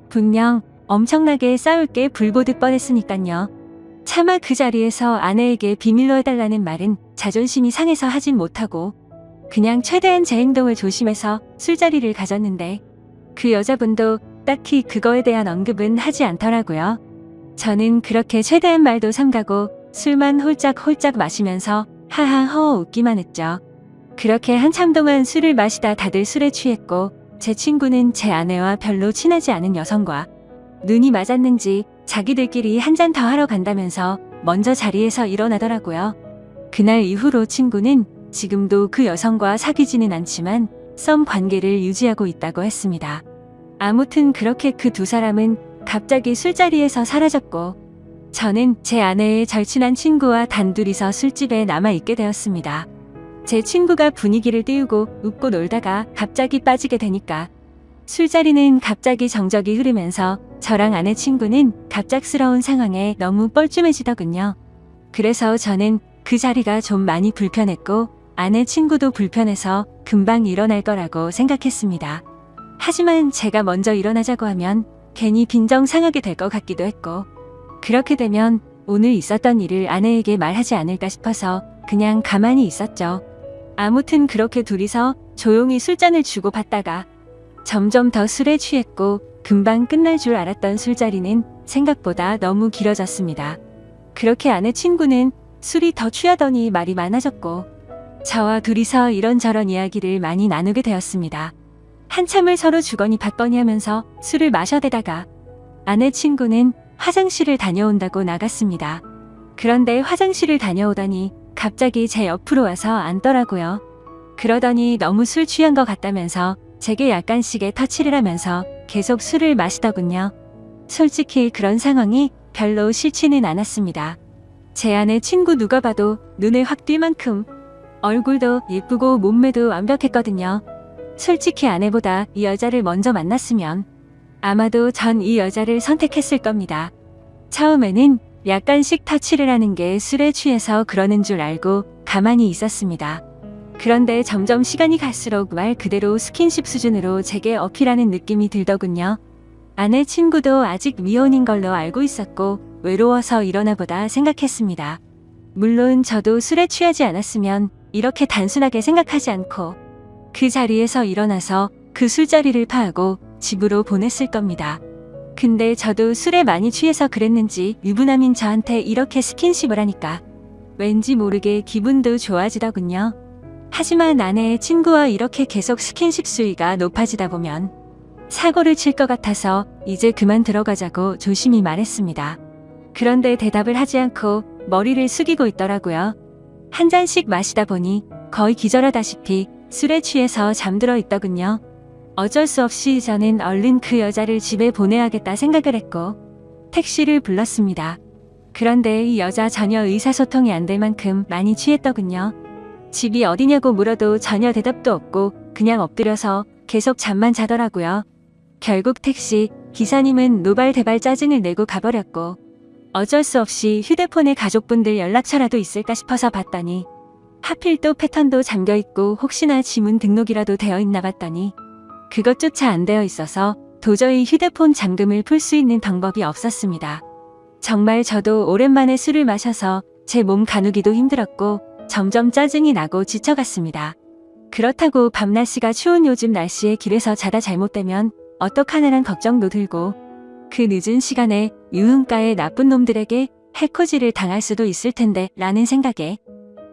분명 엄청나게 싸울 게 불보듯 뻔했으니깐요. 차마 그 자리에서 아내에게 비밀로 해달라는 말은 자존심이 상해서 하진 못하고 그냥 최대한 제 행동을 조심해서 술자리를 가졌는데 그 여자분도 딱히 그거에 대한 언급은 하지 않더라고요. 저는 그렇게 최대한 말도 삼가고 술만 홀짝홀짝 마시면서 하하허 웃기만 했죠. 그렇게 한참 동안 술을 마시다 다들 술에 취했고 제 친구는 제 아내와 별로 친하지 않은 여성과 눈이 맞았는지 자기들끼리 한 잔 더 하러 간다면서 먼저 자리에서 일어나더라고요. 그날 이후로 친구는 지금도 그 여성과 사귀지는 않지만 썸 관계를 유지하고 있다고 했습니다. 아무튼 그렇게 그 두 사람은 갑자기 술자리에서 사라졌고 저는 제 아내의 절친한 친구와 단둘이서 술집에 남아있게 되었습니다. 제 친구가 분위기를 띄우고 웃고 놀다가 갑자기 빠지게 되니까 술자리는 갑자기 정적이 흐르면서 저랑 아내 친구는 갑작스러운 상황에 너무 뻘쭘해지더군요. 그래서 저는 그 자리가 좀 많이 불편했고 아내 친구도 불편해서 금방 일어날 거라고 생각했습니다. 하지만 제가 먼저 일어나자고 하면 괜히 빈정 상하게 될 것 같기도 했고 그렇게 되면 오늘 있었던 일을 아내에게 말하지 않을까 싶어서 그냥 가만히 있었죠. 아무튼 그렇게 둘이서 조용히 술잔을 주고받다가 점점 더 술에 취했고 금방 끝날 줄 알았던 술자리는 생각보다 너무 길어졌습니다. 그렇게 아내 친구는 술이 더 취하더니 말이 많아졌고 저와 둘이서 이런저런 이야기를 많이 나누게 되었습니다. 한참을 서로 주거니 받거니 하면서 술을 마셔대다가 아내 친구는 화장실을 다녀온다고 나갔습니다. 그런데 화장실을 다녀오더니 갑자기 제 옆으로 와서 앉더라고요. 그러더니 너무 술 취한 것 같다면서 제게 약간씩의 터치를 하면서 계속 술을 마시더군요. 솔직히 그런 상황이 별로 싫지는 않았습니다. 제 아내 친구 누가 봐도 눈에 확 띌 만큼 얼굴도 예쁘고 몸매도 완벽했거든요. 솔직히 아내보다 이 여자를 먼저 만났으면 아마도 전 이 여자를 선택했을 겁니다. 처음에는 약간씩 터치를 하는 게 술에 취해서 그러는 줄 알고 가만히 있었습니다. 그런데 점점 시간이 갈수록 말 그대로 스킨십 수준으로 제게 어필하는 느낌이 들더군요. 아내 친구도 아직 미혼인 걸로 알고 있었고 외로워서 이러나 보다 생각했습니다. 물론 저도 술에 취하지 않았으면 이렇게 단순하게 생각하지 않고 그 자리에서 일어나서 그 술자리를 파하고 집으로 보냈을 겁니다. 근데 저도 술에 많이 취해서 그랬는지 유부남인 저한테 이렇게 스킨십을 하니까 왠지 모르게 기분도 좋아지더군요. 하지만 아내의 친구와 이렇게 계속 스킨십 수위가 높아지다 보면 사고를 칠 것 같아서 이제 그만 들어가자고 조심히 말했습니다. 그런데 대답을 하지 않고 머리를 숙이고 있더라고요. 한 잔씩 마시다 보니 거의 기절하다시피 술에 취해서 잠들어 있더군요. 어쩔 수 없이 저는 얼른 그 여자를 집에 보내야겠다 생각을 했고 택시를 불렀습니다. 그런데 이 여자 전혀 의사소통이 안 될 만큼 많이 취했더군요. 집이 어디냐고 물어도 전혀 대답도 없고 그냥 엎드려서 계속 잠만 자더라고요. 결국 택시 기사님은 노발대발 짜증을 내고 가버렸고 어쩔 수 없이 휴대폰에 가족분들 연락처라도 있을까 싶어서 봤더니 하필 또 패턴도 잠겨있고 혹시나 지문 등록이라도 되어 있나 봤더니 그것조차 안 되어 있어서 도저히 휴대폰 잠금을 풀 수 있는 방법이 없었습니다. 정말 저도 오랜만에 술을 마셔서 제 몸 가누기도 힘들었고 점점 짜증이 나고 지쳐갔습니다. 그렇다고 밤 날씨가 추운 요즘 날씨에 길에서 자다 잘못되면 어떡하나란 걱정도 들고 그 늦은 시간에 유흥가의 나쁜 놈들에게 해코지를 당할 수도 있을 텐데 라는 생각에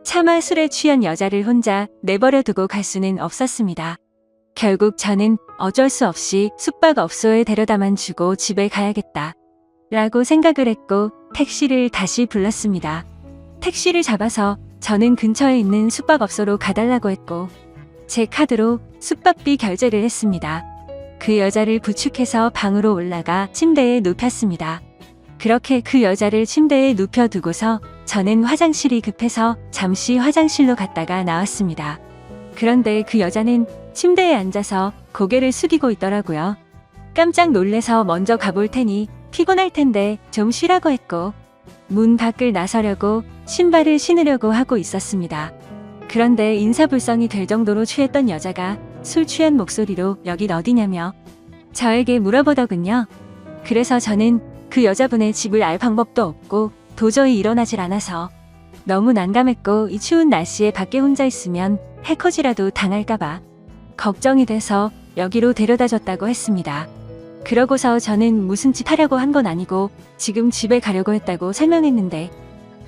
차마 술에 취한 여자를 혼자 내버려 두고 갈 수는 없었습니다. 결국 저는 어쩔 수 없이 숙박업소에 데려다만 주고 집에 가야겠다 라고 생각을 했고 택시를 다시 불렀습니다. 택시를 잡아서 저는 근처에 있는 숙박업소로 가달라고 했고 제 카드로 숙박비 결제를 했습니다. 그 여자를 부축해서 방으로 올라가 침대에 눕혔습니다. 그렇게 그 여자를 침대에 눕혀두고서 저는 화장실이 급해서 잠시 화장실로 갔다가 나왔습니다. 그런데 그 여자는 침대에 앉아서 고개를 숙이고 있더라고요. 깜짝 놀래서 먼저 가볼 테니 피곤할 텐데 좀 쉬라고 했고 문 밖을 나서려고 신발을 신으려고 하고 있었습니다. 그런데 인사불성이 될 정도로 취했던 여자가 술 취한 목소리로 여긴 어디냐며 저에게 물어보더군요. 그래서 저는 그 여자분의 집을 알 방법도 없고 도저히 일어나질 않아서 너무 난감했고 이 추운 날씨에 밖에 혼자 있으면 해코지라도 당할까봐 걱정이 돼서 여기로 데려다 줬다고 했습니다. 그러고서 저는 무슨 짓 하려고 한 건 아니고 지금 집에 가려고 했다고 설명했는데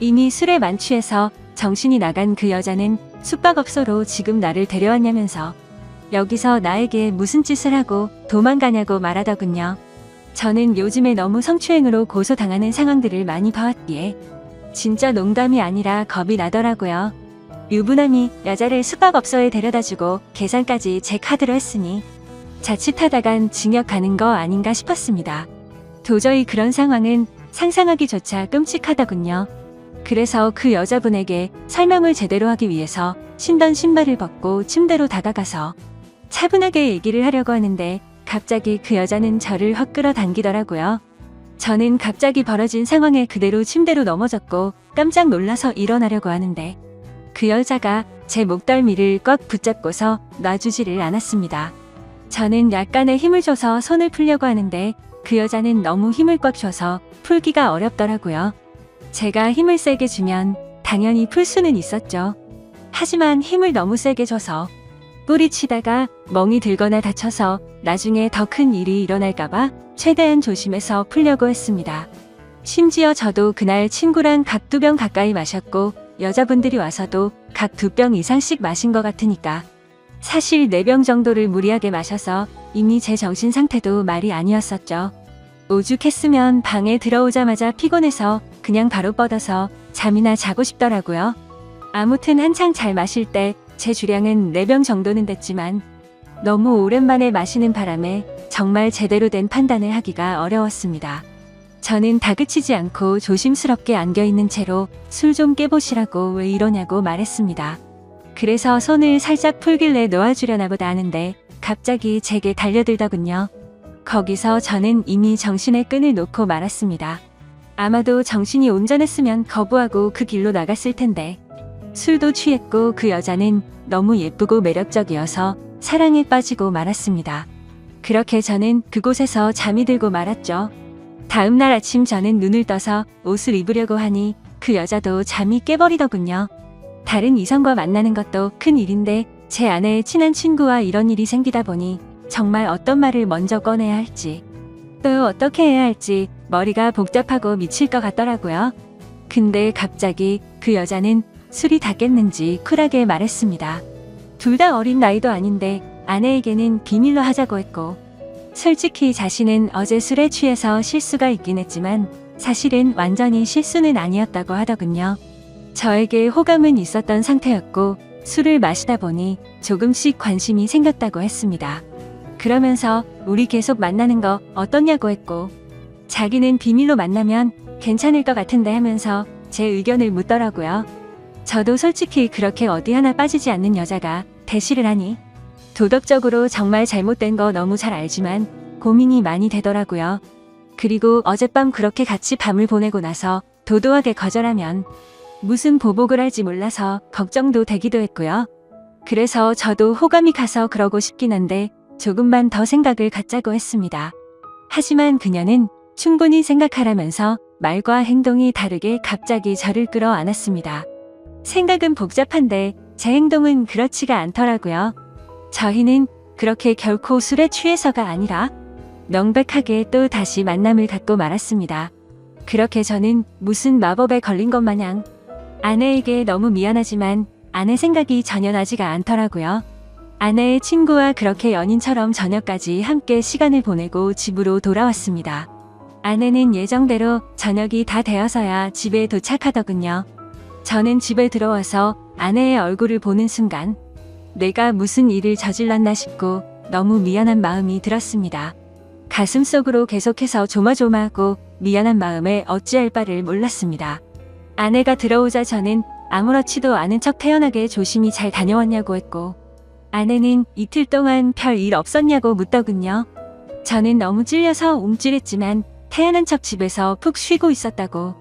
이미 술에 만취해서 정신이 나간 그 여자는 숙박업소로 지금 나를 데려왔냐면서 여기서 나에게 무슨 짓을 하고 도망가냐고 말하더군요. 저는 요즘에 너무 성추행으로 고소당하는 상황들을 많이 봐왔기에 진짜 농담이 아니라 겁이 나더라고요. 유부남이 여자를 숙박업소에 데려다주고 계산까지 제 카드로 했으니 자칫하다간 징역 가는 거 아닌가 싶었습니다. 도저히 그런 상황은 상상하기조차 끔찍하더군요. 그래서 그 여자분에게 설명을 제대로 하기 위해서 신던 신발을 벗고 침대로 다가가서 차분하게 얘기를 하려고 하는데 갑자기 그 여자는 저를 확 끌어당기더라고요. 저는 갑자기 벌어진 상황에 그대로 침대로 넘어졌고 깜짝 놀라서 일어나려고 하는데 그 여자가 제 목덜미를 꽉 붙잡고서 놔주지를 않았습니다. 저는 약간의 힘을 줘서 손을 풀려고 하는데 그 여자는 너무 힘을 꽉 줘서 풀기가 어렵더라고요. 제가 힘을 세게 주면 당연히 풀 수는 있었죠. 하지만 힘을 너무 세게 줘서 뿌리치다가 멍이 들거나 다쳐서 나중에 더 큰 일이 일어날까봐 최대한 조심해서 풀려고 했습니다. 심지어 저도 그날 친구랑 각 2병 가까이 마셨고 여자분들이 와서도 각 2병 이상씩 마신 것 같으니까 사실 4병 정도를 무리하게 마셔서 이미 제 정신 상태도 말이 아니었었죠. 오죽했으면 방에 들어오자마자 피곤해서 그냥 바로 뻗어서 잠이나 자고 싶더라고요. 아무튼 한창 잘 마실 때 제 주량은 4병 정도는 됐지만 너무 오랜만에 마시는 바람에 정말 제대로 된 판단을 하기가 어려웠습니다. 저는 다그치지 않고 조심스럽게 안겨있는 채로 술 좀 깨보시라고 왜 이러냐고 말했습니다. 그래서 손을 살짝 풀길래 놓아주려나 보다 하는데 갑자기 제게 달려들더군요. 거기서 저는 이미 정신의 끈을 놓고 말았습니다. 아마도 정신이 온전했으면 거부하고 그 길로 나갔을 텐데 술도 취했고 그 여자는 너무 예쁘고 매력적이어서 사랑에 빠지고 말았습니다. 그렇게 저는 그곳에서 잠이 들고 말았죠. 다음날 아침 저는 눈을 떠서 옷을 입으려고 하니 그 여자도 잠이 깨버리더군요. 다른 이성과 만나는 것도 큰 일인데 제 아내의 친한 친구와 이런 일이 생기다 보니 정말 어떤 말을 먼저 꺼내야 할지 또 어떻게 해야 할지 머리가 복잡하고 미칠 것 같더라고요. 근데 갑자기 그 여자는 술이 다 깼는지 쿨하게 말했습니다. 둘 다 어린 나이도 아닌데 아내에게는 비밀로 하자고 했고 솔직히 자신은 어제 술에 취해서 실수가 있긴 했지만 사실은 완전히 실수는 아니었다고 하더군요. 저에게 호감은 있었던 상태였고 술을 마시다 보니 조금씩 관심이 생겼다고 했습니다. 그러면서 우리 계속 만나는 거 어떻냐고 했고 자기는 비밀로 만나면 괜찮을 것 같은데 하면서 제 의견을 묻더라고요. 저도 솔직히 그렇게 어디 하나 빠지지 않는 여자가 대시를 하니 도덕적으로 정말 잘못된 거 너무 잘 알지만 고민이 많이 되더라고요. 그리고 어젯밤 그렇게 같이 밤을 보내고 나서 도도하게 거절하면 무슨 보복을 할지 몰라서 걱정도 되기도 했고요. 그래서 저도 호감이 가서 그러고 싶긴 한데 조금만 더 생각을 갖자고 했습니다. 하지만 그녀는 충분히 생각하라면서 말과 행동이 다르게 갑자기 저를 끌어안았습니다. 생각은 복잡한데 제 행동은 그렇지가 않더라고요. 저희는 그렇게 결코 술에 취해서가 아니라 명백하게 또 다시 만남을 갖고 말았습니다. 그렇게 저는 무슨 마법에 걸린 것 마냥 아내에게 너무 미안하지만 아내 생각이 전혀 나지가 않더라고요. 아내의 친구와 그렇게 연인처럼 저녁까지 함께 시간을 보내고 집으로 돌아왔습니다. 아내는 예정대로 저녁이 다 되어서야 집에 도착하더군요. 저는 집에 들어와서 아내의 얼굴을 보는 순간 내가 무슨 일을 저질렀나 싶고 너무 미안한 마음이 들었습니다. 가슴속으로 계속해서 조마조마하고 미안한 마음에 어찌할 바를 몰랐습니다. 아내가 들어오자 저는 아무렇지도 않은 척 태연하게 조심히 잘 다녀왔냐고 했고 아내는 이틀 동안 별 일 없었냐고 묻더군요. 저는 너무 찔려서 움찔했지만 태연한 척 집에서 푹 쉬고 있었다고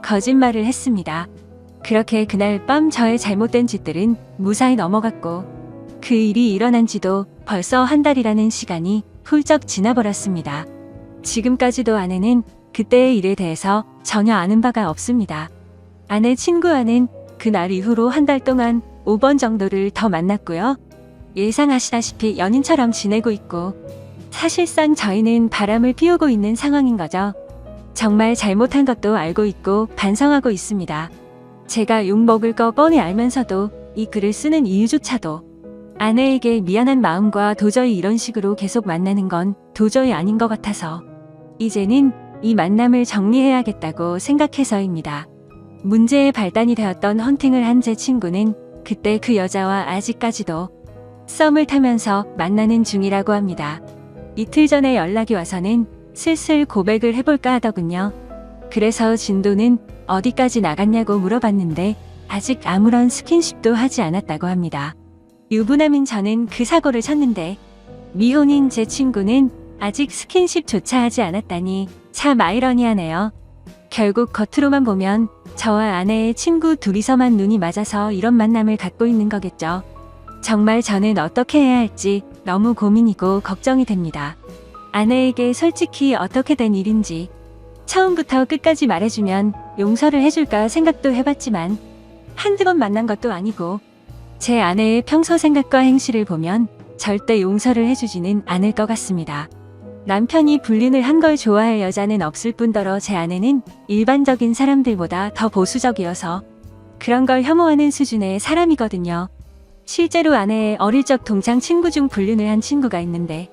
거짓말을 했습니다. 그렇게 그날 밤 저의 잘못된 짓들은 무사히 넘어갔고 그 일이 일어난 지도 벌써 한 달이라는 시간이 훌쩍 지나버렸습니다. 지금까지도 아내는 그때의 일에 대해서 전혀 아는 바가 없습니다. 아내 친구와는 그날 이후로 한 달 동안 5번 정도를 더 만났고요. 예상하시다시피 연인처럼 지내고 있고 사실상 저희는 바람을 피우고 있는 상황인 거죠. 정말 잘못한 것도 알고 있고 반성하고 있습니다. 제가 욕먹을 거 뻔히 알면서도 이 글을 쓰는 이유조차도 아내에게 미안한 마음과 도저히 이런 식으로 계속 만나는 건 도저히 아닌 것 같아서 이제는 이 만남을 정리해야겠다고 생각해서입니다. 문제의 발단이 되었던 헌팅을 한 제 친구는 그때 그 여자와 아직까지도 썸을 타면서 만나는 중이라고 합니다. 이틀 전에 연락이 와서는 슬슬 고백을 해볼까 하더군요. 그래서 진도는 어디까지 나갔냐고 물어봤는데 아직 아무런 스킨십도 하지 않았다고 합니다. 유부남인 저는 그 사고를 쳤는데 미혼인 제 친구는 아직 스킨십조차 하지 않았다니 참 아이러니하네요. 결국 겉으로만 보면 저와 아내의 친구 둘이서만 눈이 맞아서 이런 만남을 갖고 있는 거겠죠. 정말 저는 어떻게 해야 할지 너무 고민이고 걱정이 됩니다. 아내에게 솔직히 어떻게 된 일인지 처음부터 끝까지 말해주면 용서를 해줄까 생각도 해봤지만 한두 번 만난 것도 아니고 제 아내의 평소 생각과 행실을 보면 절대 용서를 해주지는 않을 것 같습니다. 남편이 불륜을 한 걸 좋아할 여자는 없을 뿐더러 제 아내는 일반적인 사람들보다 더 보수적이어서 그런 걸 혐오하는 수준의 사람이거든요. 실제로 아내의 어릴 적 동창 친구 중 불륜을 한 친구가 있는데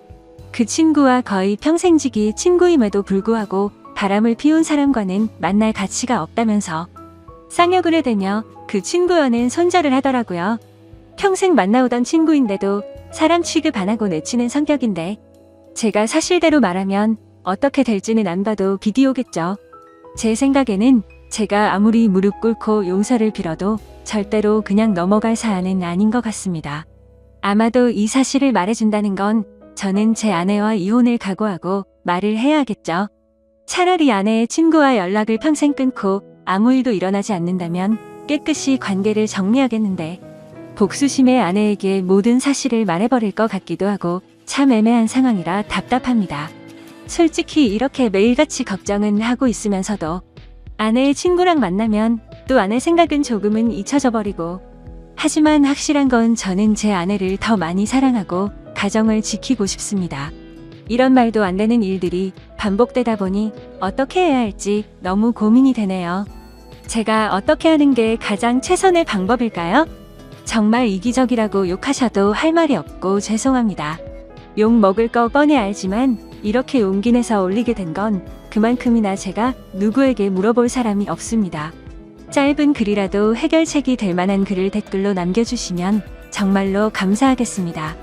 그 친구와 거의 평생지기 친구임에도 불구하고 바람을 피운 사람과는 만날 가치가 없다면서 쌍욕을 해대며 그 친구와는 손절을 하더라고요. 평생 만나오던 친구인데도 사람 취급 안 하고 내치는 성격인데 제가 사실대로 말하면 어떻게 될지는 안 봐도 비디오겠죠. 제 생각에는 제가 아무리 무릎 꿇고 용서를 빌어도 절대로 그냥 넘어갈 사안은 아닌 것 같습니다. 아마도 이 사실을 말해준다는 건 저는 제 아내와 이혼을 각오하고 말을 해야겠죠. 차라리 아내의 친구와 연락을 평생 끊고 아무 일도 일어나지 않는다면 깨끗이 관계를 정리하겠는데 복수심에 아내에게 모든 사실을 말해버릴 것 같기도 하고 참 애매한 상황이라 답답합니다. 솔직히 이렇게 매일같이 걱정은 하고 있으면서도 아내의 친구랑 만나면 또 아내 생각은 조금은 잊혀져 버리고 하지만 확실한 건 저는 제 아내를 더 많이 사랑하고 가정을 지키고 싶습니다. 이런 말도 안 되는 일들이 반복되다 보니 어떻게 해야 할지 너무 고민이 되네요. 제가 어떻게 하는 게 가장 최선의 방법일까요? 정말 이기적이라고 욕하셔도 할 말이 없고 죄송합니다. 욕 먹을 거 뻔히 알지만 이렇게 용기 내서 올리게 된 건 그만큼이나 제가 누구에게 물어볼 사람이 없습니다. 짧은 글이라도 해결책이 될 만한 글을 댓글로 남겨주시면 정말로 감사하겠습니다.